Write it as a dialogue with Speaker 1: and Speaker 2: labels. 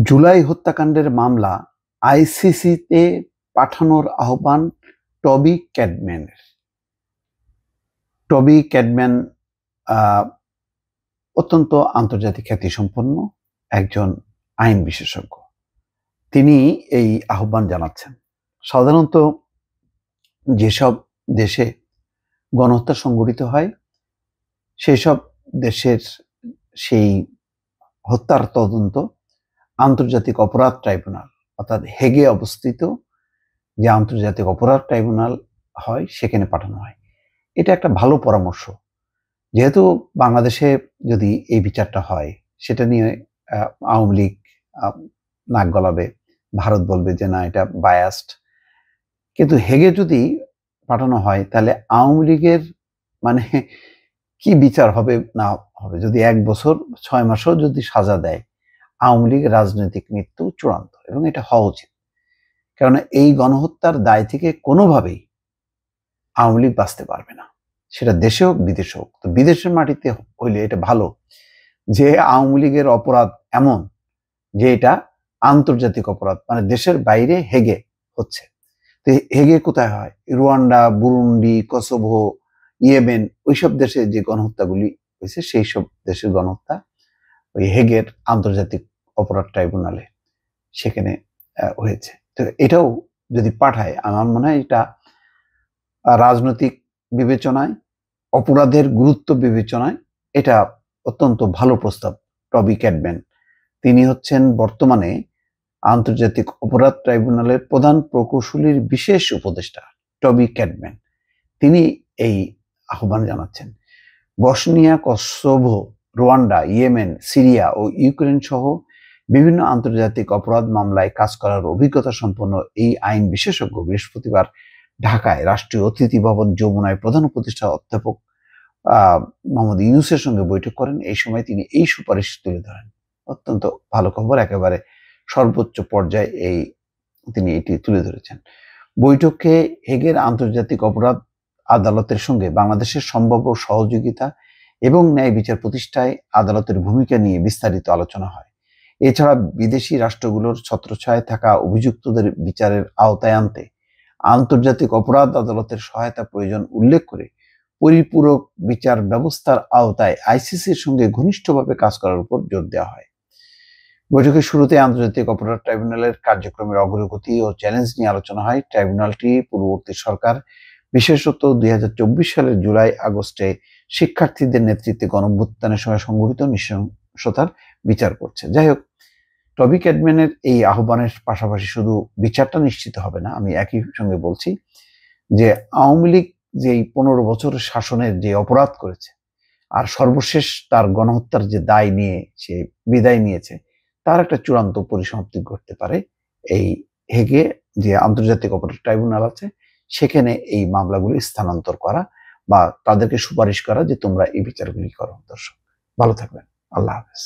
Speaker 1: জুলাই হত্যাকাণ্ডের মামলা আইসিসিতে পাঠানোর আহ্বান টবি ক্যাডম্যানের। টবি ক্যাডম্যান অত্যন্ত আন্তর্জাতিক খ্যাতিসম্পন্ন একজন আইন বিশেষজ্ঞ। তিনি এই আহ্বান জানাচ্ছেন। সাধারণত যেসব দেশে গণহত্যা সংঘটিত হয় সেই সব দেশের সেই হত্যার তদন্ত আন্তর্জাতিক অপরাধ ট্রাইব্যুনাল অর্থাৎ হেগে অবস্থিত যে আন্তর্জাতিক অপরাধ ট্রাইব্যুনাল হয় সেখানে পাঠানো হয়। এটা একটা ভালো পরামর্শ। যেহেতু বাংলাদেশে যদি এই বিচারটা হয় সেটা নিয়ে আওয়ামী লীগ নাক গলাবে, ভারত বলবে যে না এটা বায়াসড। কিন্তু হেগে যদি পাঠানো হয় তাহলে আওয়ামী লীগের মানে কি বিচার হবে না হবে, যদি 1 বছর 6 মাসও যদি সাজা দেয়, আওয়ামী লীগ রাজনৈতিক মৃত্যু চূড়ান্ত এবং এটা হওয়া উচিত। কারণ এই গণহত্যার দায় থেকে কোনোভাবেই আওয়ামী লীগ বাঁচতে পারবে না, সেটা দেশে হোক বিদেশে হোক। তো বিদেশের মাটিতে হইলে এটা ভালো যে আওয়ামী লীগের অপরাধ এমন যে এটা আন্তর্জাতিক অপরাধ, মানে দেশের বাইরে হেগে হচ্ছে। তো হেগে কোথায় হয়? রুয়ান্ডা, বুরুন্ডি, কসোভো, ইয়েমেন, ওইসব দেশে যে গণহত্যাগুলি হয়েছে সেই সব দেশের গণহত্যা ওই হেগের আন্তর্জাতিক অপরাধ ট্রাইব্যুনালে সেখানে হয়েছে। তো এটাও যদি পাঠায়, আমার মনে হয় এটা রাজনৈতিক বিবেচনায়, অপরাধের গুরুত্ব বিবেচনায় এটা অত্যন্ত ভালো প্রস্তাব। টবি ক্যাডম্যান তিনি হচ্ছেন বর্তমানে আন্তর্জাতিক অপরাধ ট্রাইব্যুনালের প্রধান প্রকৌশলীর বিশেষ উপদেষ্টা টবি ক্যাডম্যান। তিনি এই আহ্বান জানাচ্ছেন। Bosnia, Kosovo, Rwanda, Yemen, Syria ও ইউক্রেন সহ বিভিন্ন আন্তর্জাতিক অপরাধ মামলায় কাজ করার অভিজ্ঞতা সম্পন্ন এই আইন বিশেষজ্ঞ বৃহস্পতিবার ঢাকায় রাষ্ট্রীয় অতিথি ভবন যমুনায় প্রধান উপদেষ্টা অধ্যাপক মোহাম্মদ ইউনূসের সঙ্গে বৈঠক করেন। এই সময় তিনি এই সুপারিশ তুলে ধরেন। অত্যন্ত ভালো খবর, একেবারে সর্বোচ্চ পর্যায়ে তিনি এটি তুলে ধরেছেন। বৈঠকে হেগের আন্তর্জাতিক অপরাধ আদালতের সঙ্গে বাংলাদেশের সম্ভাব্য সহযোগিতা এবং ন্যায় বিচার প্রতিষ্ঠায় আদালতের ভূমিকা নিয়ে বিস্তারিত আলোচনা হয়। এছাড়া বিদেশি রাষ্ট্রগুলোর ছত্রছায়ায় থাকা অভিযুক্তদের বিচারের আওতায় আনতে আন্তর্জাতিক অপরাধ আদালতের সহায়তা প্রয়োজন উল্লেখ করে পরিপূরক বিচার ব্যবস্থার আওতায় আইসিসির সঙ্গে ঘনিষ্ঠভাবে কাজ করার উপর জোর দেওয়া হয়। বৈঠকের শুরুতে আন্তর্জাতিক অপরাধ ট্রাইব্যুনালের কার্যক্রমের অগ্রগতি ও চ্যালেঞ্জ নিয়ে আলোচনা হয়। ট্রাইব্যুনালটি পূর্ববর্তী সরকার, বিশেষত 2024 সালের জুলাই আগস্টে শিক্ষার্থীদের নেতৃত্বে গণঅভ্যুত্থানের সময় সংঘটিত নৃশংসতার বিচার করছে। যাই হোক, টবি ক্যাডম্যানের এই আহ্বানের পাশাপাশি শুধু বিচারটা নিশ্চিত হবে না, আমি একই সঙ্গে বলছি যে আওয়ামী লীগ যেই 15 বছর শাসনের যে অপরাধ করেছে আর সর্বশেষ তার গণহত্যার যে দায় নিয়ে সে বিদায় নিয়েছে, তার একটা চূড়ান্ত পরিসমাপ্তি ঘটতে পারে এই হেগে যে আন্তর্জাতিক অপরাধ ট্রাইব্যুনাল আছে সেখানে এই মামলাগুলি স্থানান্তর করা বা তাদেরকে সুপারিশ করা যে তোমরা এই বিচারগুলি করো। দর্শক ভালো থাকবেন, আল্লাহ হাফেজ।